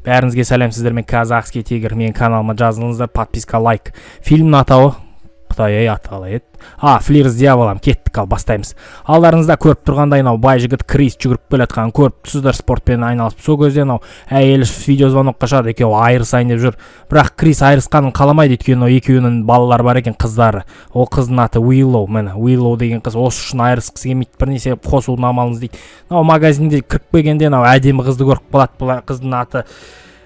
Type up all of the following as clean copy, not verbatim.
Бәріңізге сәлем, сіздермен Казахский тигр. Менің каналыма жазылыңыздар, подписка, лайк. Фильмнің атауы Құдай аталы еді. Флир с дьяволом. Кеттік, ал бастаймыз. Алдарыңызда көріп тұрғандай, бай жігіт Крис жүгіріп келе жатқанын көріп тұрсыздар, спортпен айналысып. Сол кезде әйелі видеозвонокқа шығады, екеуі айырысайын деп жүр. Бірақ Крис айырысқанын қаламайды, өйткені екеуінің балалары бар екен, қыздары. Ол қыздың аты Уиллоу, Уиллоу деген қыз осы үшін айырысқысы келмейді, бірнеше қосудың амалын іздейді. Магазинде кіріп келгенде әдемі қызды көріп қалады. Бұл қыздың аты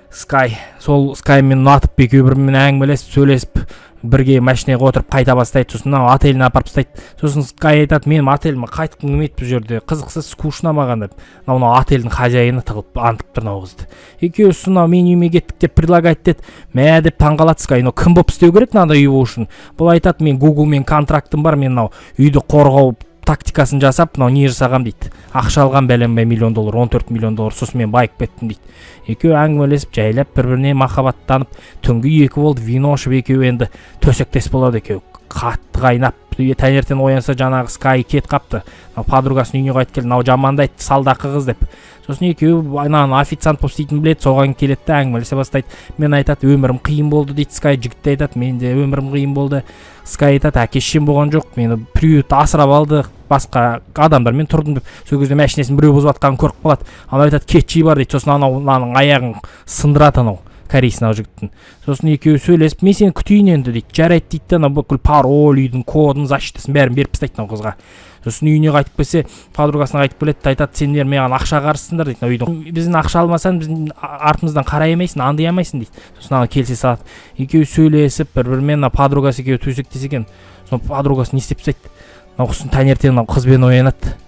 Скай. Сол Скаймен ұнатып екеуі бірімен әңгімелесіп, сөйлесіп, бірге машинаға отырып қайта бастайды. Сосын отеліне апарып тастайды. Сосын Скай айтады, менің отеліме қайтқым келмейді, бұл жерде қызықсыз, скучно маған деп. Отельдің хозяйыны тығылып антып тұр қызды. Екеуісі мен үйіме кеттік деп предлагать етеді. Мә деп таңғалады Скай. Кім болып істеу керек мынандай үй болу үшін? Бұл айтады, мен Google-мен контрактым бар, мен үйді қорғау тактикасын жасап, не жасағам дейді. Ақша алған бәленбай $1 миллион, $14 миллион, сосын мен байып кеттім дейді. Екеуі әңгімелесіп, жайлап бір-біріне махаббаттанып, түнгі 2 болды, вино ішіп, екеуі енді төсектес болады. Екеуі қатты қайнап, таңертең оянса жаңағы Скай кет қапты. Подругасының үйіне қайтып келді, жамандайды, салдақы қыз деп. Сосын екеуі официант болып істейтінін біледі, соған келеді де әңгімелесе бастайды. Мен айтады, өмірім қиын болды дейді Скай. Жігітті айтады, менде өмірім қиын болды. Скай айтады, әке-шешем болған жоқ, мені приют асырап алды, басқа адамдармен тұрдым деп. Сол кезде машинасын біреу бұзып жатқанын көріп қалады. Айтады, кетші бар дейді. Сосын ананың аяғын сындырады корейсін жігіттің. Сосын екеуі сөйлесіп, мен сені күтейін енді дейді. Жарайды дейді, бүкіл пароль, үйдің кодын, защитасын бәрін беріп тастайды қызға. Сосын үйіне қайтып келсе, подругасына қайтып келеді, айтады, сендер маған ақша қарызсыңдар дейді. Үйдің біздің ақша алмасаң, біздің артымыздан қарай алмайсың, аңдай алмайсың дейді. Сосын келсе салады. Екеуі сөйлесіп, бір-бірімен подругасы екеуі төсектесе екен. Сосын подругасы не істеп тастайды. Сосын таңертең қызбен оянады.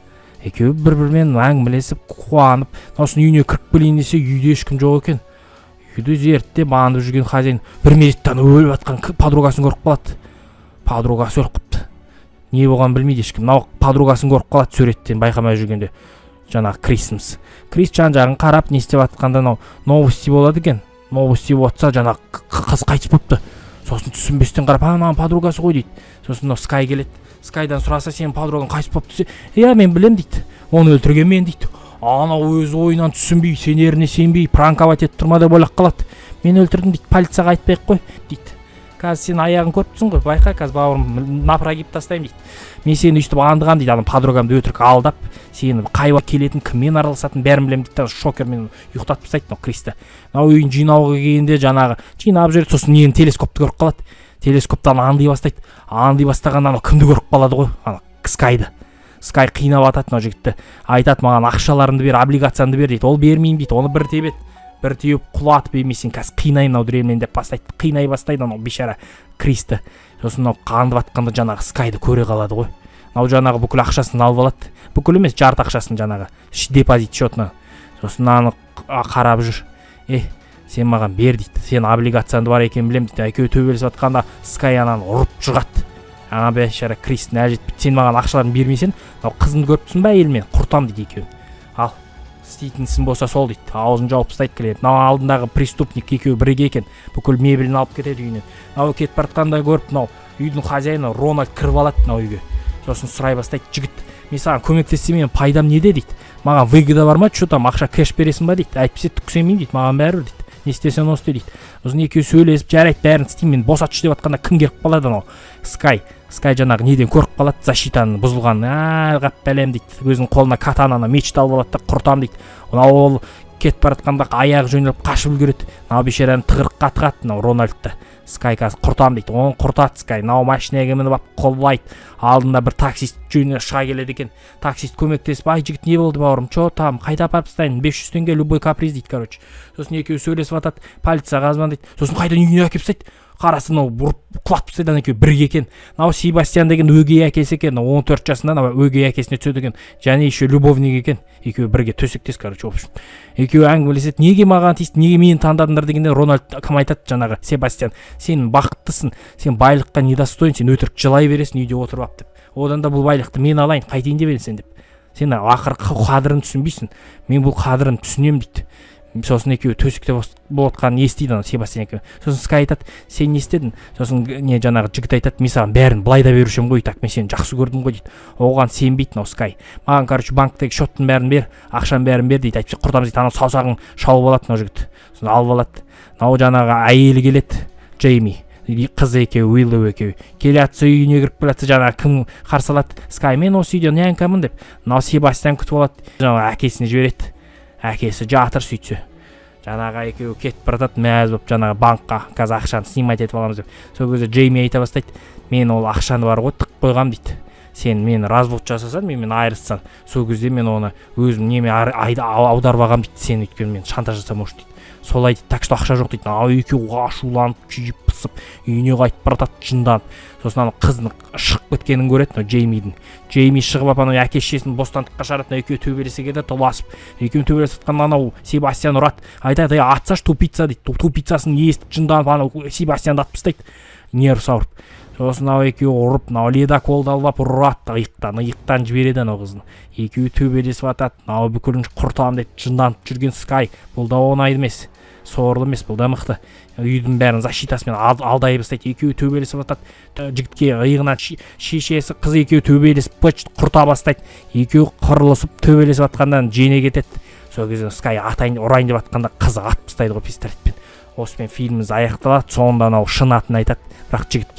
Екеуі бір-бірімен әңгімелесіп, қуанып, сосын үйіне кіріп келейін десе, үйде ешкім жоқ екен. Үйді зерттеп аңдып жүрген хозяин бір мезеттен өліп жатқан подругасын көріп қалады. Подругасы өліп қапты. Не болғанын білмейді ешкім. Подругасын көріп қалады суреттен байқамай жүргенде. Жаңағы Крисіміз. Крис жан-жағын қарап, не істеп жатқанда новости болады екен. Новости болса, жаңағы қыз қайтыс болыпты. Сосын түсінбестен қарап, подругасы ғой дейді. Сосын Скай келеді. Скайдан сұраса, сенің подругаң қайтыс болыпты десе, иә мен білем дейді. Оны өлтірген мен дейді. Өз ойынан түсінбей, сенеріне сенбей, пранковать етіп тұрма деп ойлап қалады. Мен өлтірдім дейді, полицияға айтпай-ақ қой дейді. Қазір сен аяғын көріп тұрсың ғой, байқа, қазір бауырым напрогиб тастаймын дейді. Мен сені өйстіп аңдығам дейді, подругамды өтірік алдап, сені қай уақыт келетін, кіммен араласатын бәрін білемін дейді. Шокермен ұйықтатып тастайды Кристі. Үйін жинауға келгенде жаңағы жинап жүреді, сосын нені телескопты көріп қалады. Телескоптан аңдай бастайды. Аңдай бастағанда кімді көріп қалады ғой? Скайды. Скай қинап атады жігітті. Айтады, маған ақшаларымды бер, облигацияңды бер дейді. Ол бермеймін дейді. Оны бір тебет, бір теуіп құлатып емесен, қазір қинаймын дірелмен деп бастайды. Қинай бастайды бейшара Кристі. Сосын қандып атқанда жаңағы Скайды көре қалады ғой. Жаңағы бүкіл ақшасын алып алады. Бүкіл емес, жарты ақшасын жаңағы депозит счетына. Сосын қарап жүр. Сен маған бер дейді. Сен облигацияңды бар екен білем дейді. Екеуі төбелесіп жатқанда Скай ұрып жығады. Бейшара Кристің әжет, сен маған ақшаларын бермесен, қызымды көріп тұрсың ба әйелмен, құртам дейді екеуін. Ал, істейтінсің болса сол дейді. Аузын жауып тастайды келеді. Алдындағы преступник екеуі бірге екен. Бүкіл мебелін алып кетеді үйінен. Кетіп бара көріп, үйдің хозяйыны Рональд кіріп алады үйге. Сосын сұрай бастайды, жігіт, мен саған көмектессем, менің пайдам неде дейді. Маған выгода бар ма, ақша кэш бересің ба дейді. Әйтпесе түксемеймін дейді, маған бәрібір дейді. Не істесен осы дейді. Сосын екеуі сөйлесіп, жарайды, бәрін істеймін, мен босатшы деп жатқанда кім келіп қалады Скай жаңағы неден көріп қалады, защитаның бұзылғанын. Ғап бәлем дейді. Өзінің қолына катананы мечт алып алады да құртам дейді. Ол кетіп бара жатқанда аяғы жөнеліп қашып үлгереді. Бейшараның тығырыққа тығады Рональдты. Скай қазір құртам дейді. Оны құртады Скай. Машинаға мініп алып қолбайды. Алдында бір таксист жөніне шыға келеді екен. Таксист көмектесіп, жігіт не болды бауырым? Там қайда апарып тастайын? 500 теңге любой каприз дейді, Сосын екеуі сөйлесіп атады, полицияға звондайды. Сосын қайдан үйіне әкеп тастайды. Қарасы бұрып құлатып тастайды, екеуі бірге екен. Себастьян деген өгей әкесі екен, 14 жасында өгей әкесіне түседі екен. Және еще любовник екен. Екеуі бірге төсектес, Екеуі әңгімелеседі, неге маған тиісті, неге мені таңдадыңдар дегенде Рональд кім айтады жаңағы Себастьян, сен бақыттысың, сен байлыққа недостоин, сен өтірік жылай бересің үйде отырып алып деп. Одан да бұл байлықты мен алайын, қайтейін деп едім сен деп. Сен ақыры қадірін түсінбейсің. Мен бұл қадірін түсінемін дейді. сосын екеуі төсекте болатқанын естиді ана Себастьян екеуі. Сосын Скай айтады, сен не істедің? Сосын не жаңағы жігіт айтады, мен саған бәрін былай да беруші едім ғой, так мен сені жақсы көрдім ғой дейді. Оған сенбейді мынау Скай. Маған короче банктегі счеттың бәрін бер, ақшаның бәрін бер дейді. Айтып құртамыз дейді. Анау саусағын шалып алады мынау жігіт. Сосын алып алады. Мынау жаңағы әйелі келеді, Джейми. Қызы екеуі, Уиллоу екеуі келе жатса, үйіне кіріп келе жатса, жаңағы кім қарсы алады? Скай, мен осы үйде нянькамын деп. Мынау Себастьян күтіп алады. Жаңағы әкесіне жібереді. Әкесі жатыр сөйтсе. Жаңағы екеуі кетіп баратады, мәз болып жаңағы банкқа қазір ақшаны снимать етіп аламыз деп. Сол кезде Джейми айта бастайды, мен ол ақшаны бар ғой тық қойғам дейді. Сен мені развод жасасаң, менімен айырылсаң, сол кезде мен оны өзім неме аударып алғам дейді. Сен өйткені мен шантаж жасамау үшін дейді. Солай дейді, так что ақша жоқ дейді. Ау екеуі ашуланып, күйіп пысып, үйіне қайтып баратады жынданып. Сосын ана қызының шығып кеткенін көреді, мынау Джеймидің. Джейми шығып ап анау әке шешесін бостандыққа шығарады, екеуі төбелесе кетеді, толасып. Екеуі төбелесіп жатқанда анау Себастьян ұрады. Айтады, атсаш тупица дейді. Тупицасын естіп жынданып анау Себастьянды атып тастайды. Нерві ауырып. Сосын анау екеуі ұрып, мынау ледоколды алып ұрады, иықтан жібереді анау қызын. Екеуі төбелесіп жатады. Мынау бүкілін құртамын деп жынданып жүрген Скай. Бұл да оңай емес. Сорлы емес, бұл да мықты. Үйдің бәрін защитасымен алдай бастайды. Екеуі төбелесіп жатады. Жігітке иығынан шешесі, қыз екеуі төбелесіп құрта бастайды. Екеуі қырылысып төбелесіп жатқандан жене кетеді. Сол кезде Скай атайын ұрайын деп жатқанда қызы атып тастайды ғой пистолетпен. Осымен фильміміз аяқталады. Соңында анау шын атын айтады. Бірақ жігітке